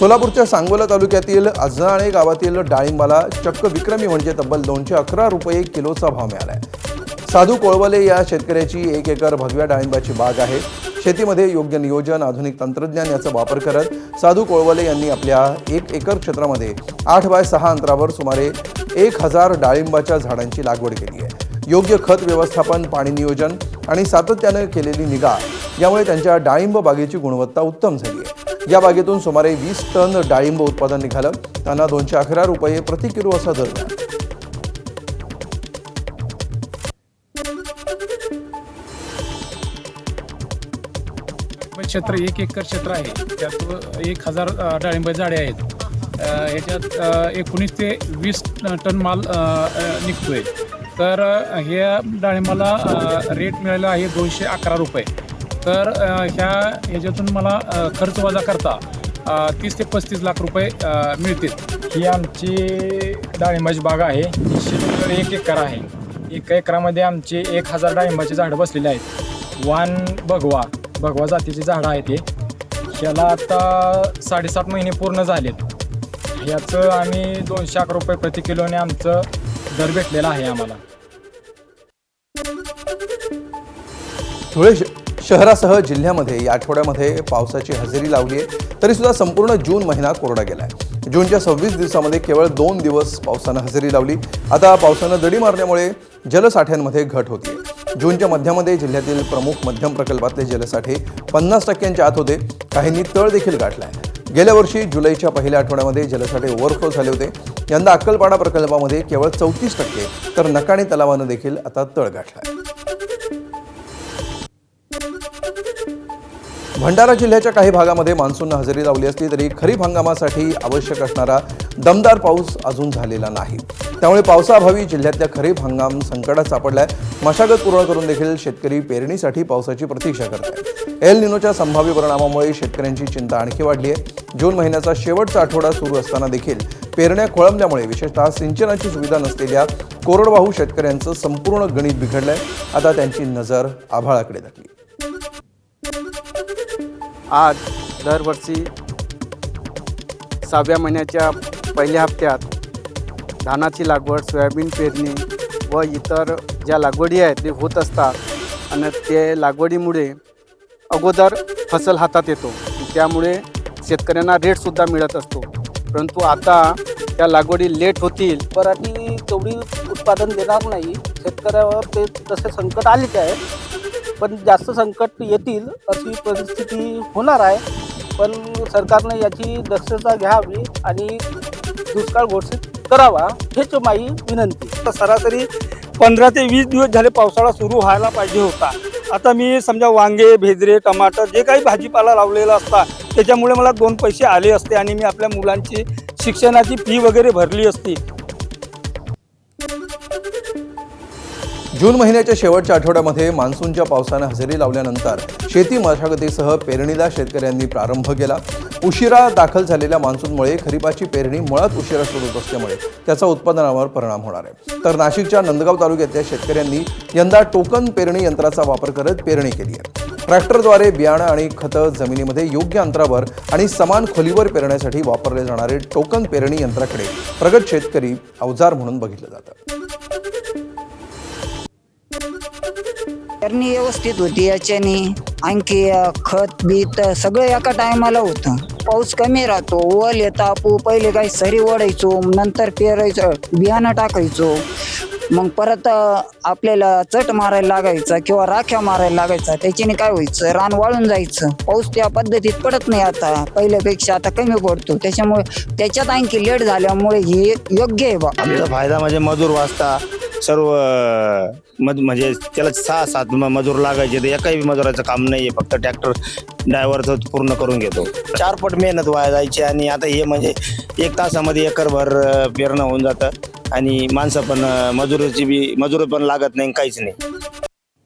सोलापूरच्या सांगोला तालुक्यातील अजनाळे गावातील डाळिंबाला चक्क विक्रमी म्हणजे तब्बल 211 रुपये किलोचा भाव मिळाला आहे। साधू कोळवले या शेतकऱ्याची 1 एकर भगव्या डाळिंबाची बाग आहे। शेतीमध्ये योग्य नियोजन, आधुनिक तंत्रज्ञान याचा वापर करत साधू कोळवले यांनी आपल्या 1 एकर क्षेत्रामध्ये 8 बाय 6 अंतरावर सुमारे 1000 डाळिंबाच्या झाडांची लागवड केली आहे। योग्य खत व्यवस्थापन, पाणी नियोजन आणि सातत्याने केलेली निगा यामुळे त्यांच्या डाळिंब बागेची गुणवत्ता उत्तम झाली आहे। या बागेतून सुमारे 20 टन डाळिंब उत्पादन निघालं। त्यांना 211 रुपये प्रति किलो असा दर मिळाला। क्षेत्र 1 एकर क्षेत्र आहे, त्यात 1000 डाळिंब झाडे आहेत। ह्याच्यात 19 ते 20 टन माल निघतोय। तर ह्या डाळिंबाला रेट मिळाला आहे 211 रुपये। तर ह्याच्यातून मला खर्च वजा करता 30 ते 35 लाख रुपये मिळतील। ही आमची डाळिंबाची बाग आहे। क्षेत्र 1 एकर आहे। 1 एकरामध्ये आमचे 1000 डाळिंबाची झाडं बसलेली आहेत। वान भगवा जातीची झाडं आहेत। ह्याला आता 7.5 महिने पूर्ण झालेत। ह्याचं आम्ही 211 रुपये प्रति किलोने आमचं दर भेटलेला आहे आम्हाला। धुळे शहरासह जिल्ह्यामध्ये या आठवड्यामध्ये पावसाची हजेरी लावली आहे, तरी सुद्धा संपूर्ण जून महिना कोरडा गेला आहे। जूनच्या 26 दिवसामध्ये केवळ 2 दिवस पावसानं हजेरी लावली। आता पावसानं दडी मारल्यामुळे जलसाठ्यांमध्ये घट होते। जूनच्या मध्यामध्ये जिल्ह्यातील प्रमुख मध्यम प्रकल्पातले जलसाठे 50% आत होते। काहींनी तळ देखील गाठलाय। गेल्या वर्षी जुलैच्या पहिल्या आठवड्यामध्ये जलसाठे ओव्हरफ्लो झाले होते। यंदा अक्कलपाडा प्रकल्पामध्ये केवळ 34%, तर नकाणी तलावानं देखील आता तळ गाठलाय। भंडारा जिल्ह्याच्या काही भागामध्ये मान्सूननं हजेरी लावली असली तरी खरीप हंगामासाठी आवश्यक असणारा दमदार पाऊस अजून झालेला नाही। त्यामुळे पावसाअभावी जिल्ह्यातल्या खरीप हंगाम संकटात सापडलाय। मशागत पूर्ण करून देखील शेतकरी पेरणीसाठी पावसाची प्रतीक्षा करत आहेत। एल निनोच्या संभाव्य परिणामामुळे शेतकऱ्यांची चिंता आणखी वाढली आहे। जून महिन्याचा शेवटचा आठवडा सुरू असताना देखील पेरण्या खोळंबल्यामुळे विशेषतः सिंचनाची सुविधा नसलेल्या कोरडवाहू शेतकऱ्यांचं संपूर्ण गणित बिघडलंय। आता त्यांची नजर आभाळाकडे लागली। आज दरवर्षी 6व्या महिन्याच्या पहिल्या हप्त्यात धानाची लागवड, सोयाबीन पेरणी व इतर ज्या लागवडी आहेत ते होत असतात आणि ते लागवडीमुळे अगोदर फसल हातात येतो, त्यामुळे शेतकऱ्यांना रेटसुद्धा मिळत असतो। परंतु आता त्या लागवडी लेट होतील, पराठी तेवढी उत्पादन देणार नाही। शेतकऱ्यावर ते तसे संकट आलेच आहे, पण जास्त संकट येतील अशी परिस्थिती होणार आहे। पण सरकारने याची दक्षता घ्यावी आणि दुष्काळ घोषित करावा हेच माझी विनंती। सरासरी 15 ते 20 दिवस झाले पावसाळा सुरू व्हायला पाहिजे होता। आता मी समजा वांगे, भेजरे, टमाटर जे काही भाजीपाला लावलेला असता त्याच्यामुळे मला 2 पैसे आले असते आणि मी आपल्या मुलांची शिक्षणाची फी वगैरे भरली असती। जून महिन्याच्या शेवटच्या आठवड्यामध्ये मान्सूनच्या पावसानं हजेरी लावल्यानंतर शेती मशागतीसह पेरणीला शेतकऱ्यांनी प्रारंभ केला। उशिरा दाखल झालेल्या मान्सूनमुळे खरीपाची पेरणी मुळात उशिरा सुरू होत असल्यामुळे त्याचा उत्पादनावर परिणाम होणार आहे। तर नाशिकच्या नंदगाव तालुक्यातल्या शेतकऱ्यांनी यंदा टोकन पेरणी यंत्राचा वापर करत पेरणी केली आहे। ट्रॅक्टरद्वारे बियाणं आणि खतं जमिनीमध्ये योग्य अंतरावर आणि समान खोलीवर पेरण्यासाठी वापरले जाणारे टोकन पेरणी यंत्राकडे प्रगत शेतकरी अवजार म्हणून बघितलं जातं। पेरणी व्यवस्थित होती याच्याने, आणखी खत बीत सगळं एका टायमाला होतं। पाऊस कमी राहतो, ओल येतं, आपू पहिले काही सरी ओढायचो, नंतर पेरायचं, बियाणं टाकायचो, मग परत आपल्याला चट मारायला लागायचा किंवा राख्या मारायला लागायचा। त्याच्याने काय व्हायचं, रान वाळून जायचं। पाऊस त्या पद्धतीत पडत नाही आता, पहिल्यापेक्षा आता कमी पडतो। त्याच्यामुळे त्याच्यात आणखी लेट झाल्यामुळे हे योग्य आहे बा। आमचा फायदा म्हणजे मजूर वाचता सर्व म्हणजे त्याला 6-7 मजूर लागायचे, तर एकाही मजुराचं काम नाही आहे, फक्त ट्रॅक्टर ड्रायव्हरचं पूर्ण करून घेतो। 4 पट मेहनत वाया जायची आणि आता हे म्हणजे 1 तासामध्ये एकरभर पेरणं होऊन जातं आणि माणसं पण मजूर पण लागत नाही, काहीच नाही।